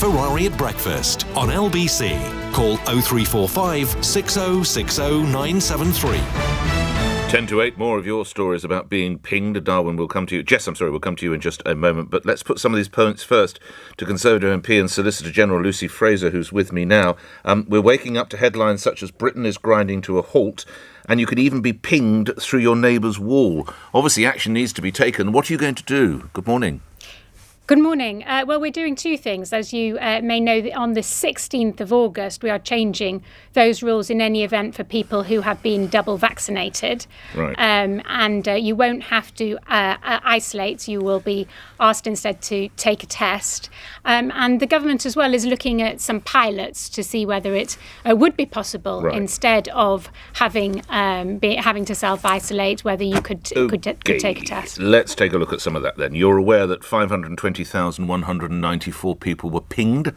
Ferrari at breakfast on LBC. Call 0345 6060 973. 10 to 8, more of your stories about being pinged. Darwin will come to you. Jess, we'll come to you in just a moment. But let's put some of these points first to Conservative MP and Solicitor General Lucy Frazer, who's with me now. We're waking up to headlines such as Britain is grinding to a halt, and you could even be pinged through your neighbour's wall. Obviously, action needs to be taken. What are you going to do? Good morning. Good morning. Well, we're doing two things. As you may know, on the 16th of August, we are changing those rules in any event for people who have been double vaccinated. Right. And you won't have to isolate. You will be asked instead to take a test. And the government as well is looking at some pilots to see whether it would be possible, right, instead of having to self-isolate, whether you could take a test. Let's take a look at some of that then. You're aware that 520,194 people were pinged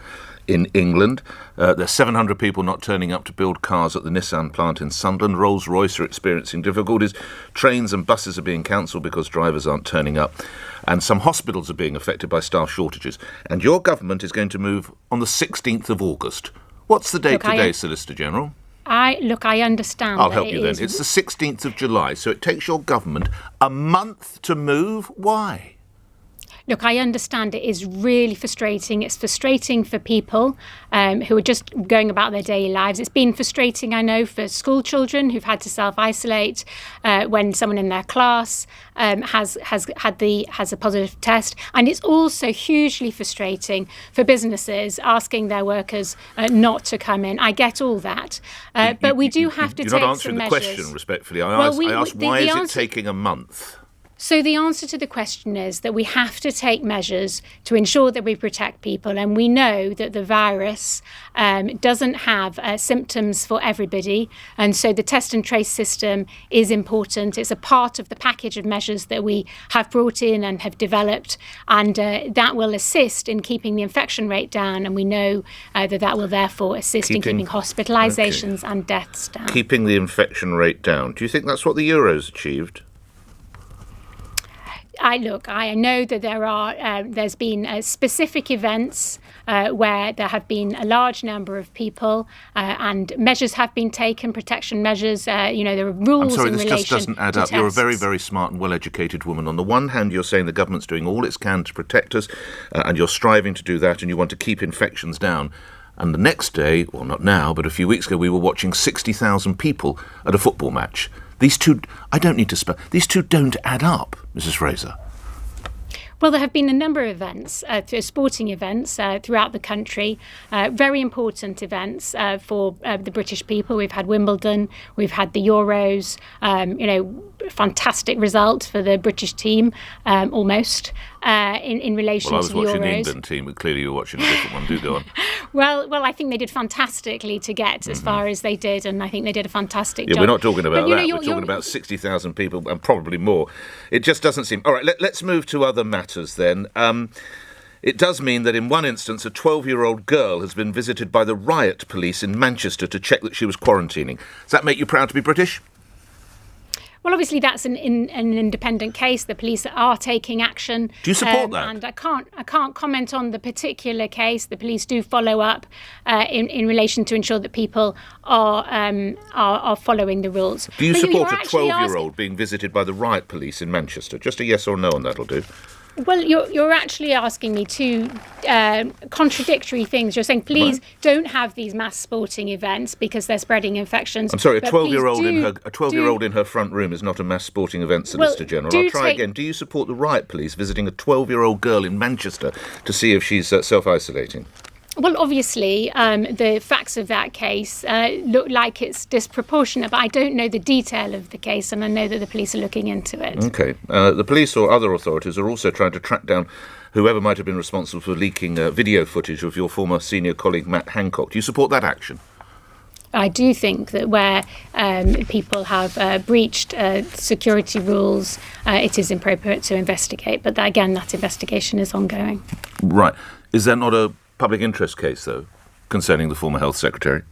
in England. There's 700 people not turning up to build cars at the Nissan plant in Sunderland. Rolls-Royce are experiencing difficulties. Trains and buses are being cancelled because drivers aren't turning up. And some hospitals are being affected by staff shortages. And your government is going to move on the 16th of August. What's the date today, Solicitor General? I understand. I'll help you then. It's the 16th of July, so it takes your government a month to move. Why? Look, I understand it is really frustrating. It's frustrating for people who are just going about their daily lives. It's been frustrating, I know, for school children who've had to self-isolate when someone in their class has a positive test. And it's also hugely frustrating for businesses asking their workers not to come in. I get all that. But we do have to take some measures. You're not answering the question, respectfully. I asked why is it taking a month? So the answer to the question is that we have to take measures to ensure that we protect people. And we know that the virus doesn't have symptoms for everybody. And so the test and trace system is important. It's a part of the package of measures that we have brought in and have developed. And that will assist in keeping the infection rate down. And we know that will therefore assist in keeping hospitalisations and deaths down. Keeping the infection rate down. Do you think that's what the Euro's achieved? I know that there's been specific events where there have been a large number of people and measures have been taken, protection measures. There are rules in relation to this just doesn't add up. Tests. You're a very, very smart and well-educated woman. On the one hand, you're saying the government's doing all it can to protect us and you're striving to do that and you want to keep infections down. And the next day, well, not now, but a few weeks ago, we were watching 60,000 people at a football match. These two, these two don't add up, Mrs. Frazer. Well, there have been a number of events, sporting events throughout the country, very important events for the British people. We've had Wimbledon, we've had the Euros, fantastic result for the British team, almost, in relation to the Euros. Well, I was watching the England team, but clearly you were watching a different one. Do go on. Well, I think they did fantastically to get as far as they did, and I think they did a fantastic job. We're not talking about that. We're talking about 60,000 people and probably more. It just doesn't seem... All right, let's move to other matters then. It does mean that in one instance, a 12-year-old girl has been visited by the riot police in Manchester to check that she was quarantining. Does that make you proud to be British? Well, obviously, that's an independent case. The police are taking action. Do you support that? And I can't comment on the particular case. The police do follow up in relation to ensure that people are following the rules. Do you support a 12-year-old being visited by the riot police in Manchester? Just a yes or no, and that'll do. Well, you're actually asking me two contradictory things. You're saying, please don't have these mass sporting events because they're spreading infections. I'm sorry, a 12-year-old in her front room is not a mass sporting event, Solicitor General. I'll try again. Do you support the riot police visiting a 12-year-old girl in Manchester to see if she's self-isolating? Well, obviously, the facts of that case look like it's disproportionate, but I don't know the detail of the case, and I know that the police are looking into it. OK. The police or other authorities are also trying to track down whoever might have been responsible for leaking video footage of your former senior colleague, Matt Hancock. Do you support that action? I do think that where people have breached security rules, it is appropriate to investigate. But again, that investigation is ongoing. Right. Is there not a public interest case, though, concerning the former health secretary?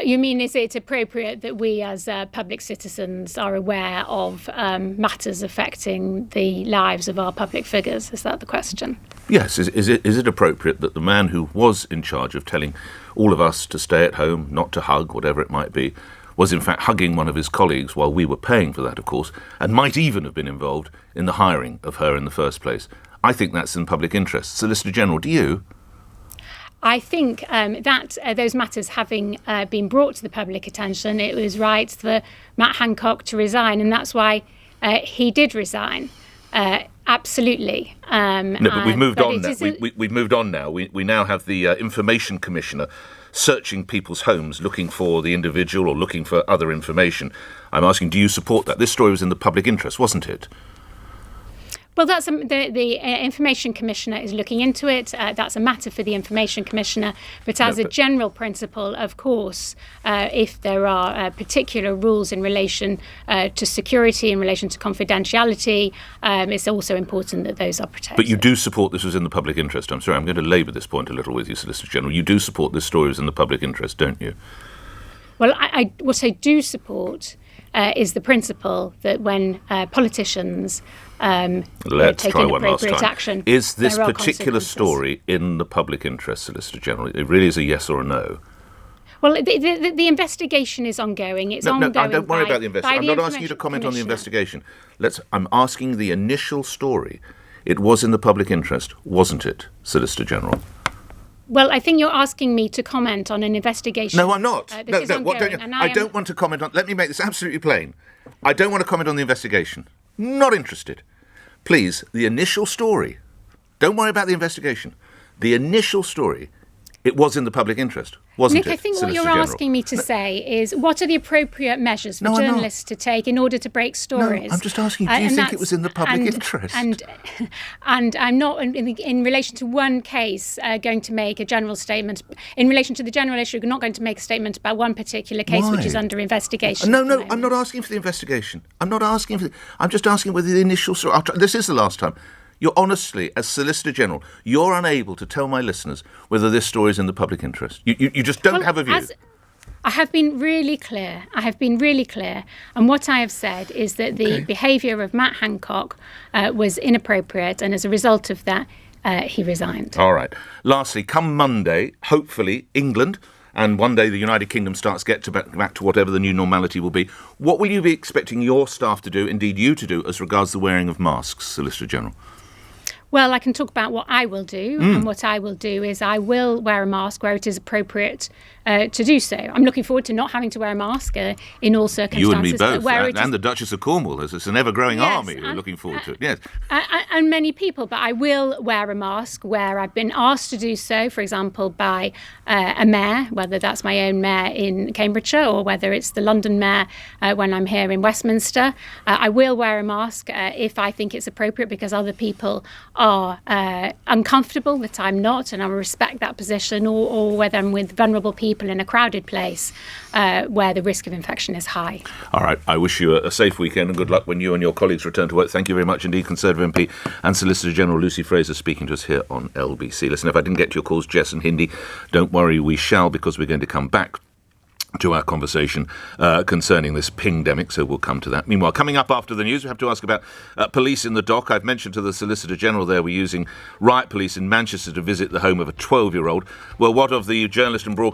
You mean, is it appropriate that we as public citizens are aware of matters affecting the lives of our public figures? Is that the question? Yes. Is it appropriate that the man who was in charge of telling all of us to stay at home, not to hug, whatever it might be, was in fact hugging one of his colleagues while we were paying for that, of course, and might even have been involved in the hiring of her in the first place? I think that's in public interest. Solicitor General, do you? I think that those matters having been brought to the public attention, it was right for Matt Hancock to resign, and that's why he did resign. Absolutely. No, but we've moved on now. We've moved on now. We now have the Information Commissioner searching people's homes, looking for the individual or looking for other information. I'm asking, do you support that? This story was in the public interest, wasn't it? Well, that's the Information Commissioner is looking into it. That's a matter for the Information Commissioner. But as a general principle, of course, if there are particular rules in relation to security, in relation to confidentiality, it's also important that those are protected. But you do support this was in the public interest. I'm sorry, I'm going to labour this point a little with you, Solicitor General. You do support this story was in the public interest, don't you? Well, what I do support is the principle that when politicians take inappropriate action, is this particular story in the public interest, Solicitor General? It really is a yes or a no. Well, the investigation is ongoing. It's ongoing. No, don't worry about the investigation. I'm not asking you to comment on the investigation. I'm asking the initial story. It was in the public interest, wasn't it, Solicitor General? Well, I think you're asking me to comment on an investigation. No, I'm not. I don't want to comment on... Let me make this absolutely plain. I don't want to comment on the investigation. Not interested. Please, the initial story. Don't worry about the investigation. The initial story, it was in the public interest, wasn't Nick, it, I think what Solicitor you're General? Asking me to say is, what are the appropriate measures for journalists to take in order to break stories? No, I'm just asking, do you think it was in the public interest? And I'm not, in relation to one case, going to make a general statement. In relation to the general issue, I'm not going to make a statement about one particular case which is under investigation. No, I'm not asking for the investigation. I'm just asking whether the initial story... This is the last time. You're honestly, as Solicitor General, you're unable to tell my listeners whether this story is in the public interest. You just don't have a view. I have been really clear. And what I have said is that the behaviour of Matt Hancock was inappropriate, and as a result of that, he resigned. All right. Lastly, come Monday, hopefully, England, and one day the United Kingdom starts to get back to whatever the new normality will be. What will you be expecting your staff to do, indeed you to do, as regards the wearing of masks, Solicitor General? Well, I can talk about what I will do, and what I will do is I will wear a mask where it is appropriate to do so. I'm looking forward to not having to wear a mask in all circumstances. You and me both, and the Duchess of Cornwall. It's an ever-growing army we're looking forward to it. Yes. And many people, but I will wear a mask where I've been asked to do so, for example, by a mayor, whether that's my own mayor in Cambridgeshire or whether it's the London mayor when I'm here in Westminster. I will wear a mask if I think it's appropriate because other people are uncomfortable that I'm not, and I will respect that position, or whether I'm with vulnerable people in a crowded place where the risk of infection is high. All right. I wish you a safe weekend and good luck when you and your colleagues return to work. Thank you very much indeed, Conservative MP and Solicitor General Lucy Frazer speaking to us here on LBC. Listen, if I didn't get to your calls, Jess and Hindi, don't worry, we shall, because we're going to come back to our conversation concerning this Ping-demic, so we'll come to that. Meanwhile, coming up after the news, we have to ask about police in the dock. I've mentioned to the Solicitor General there we're using riot police in Manchester to visit the home of a 12-year-old. Well, what of the journalist and broadcaster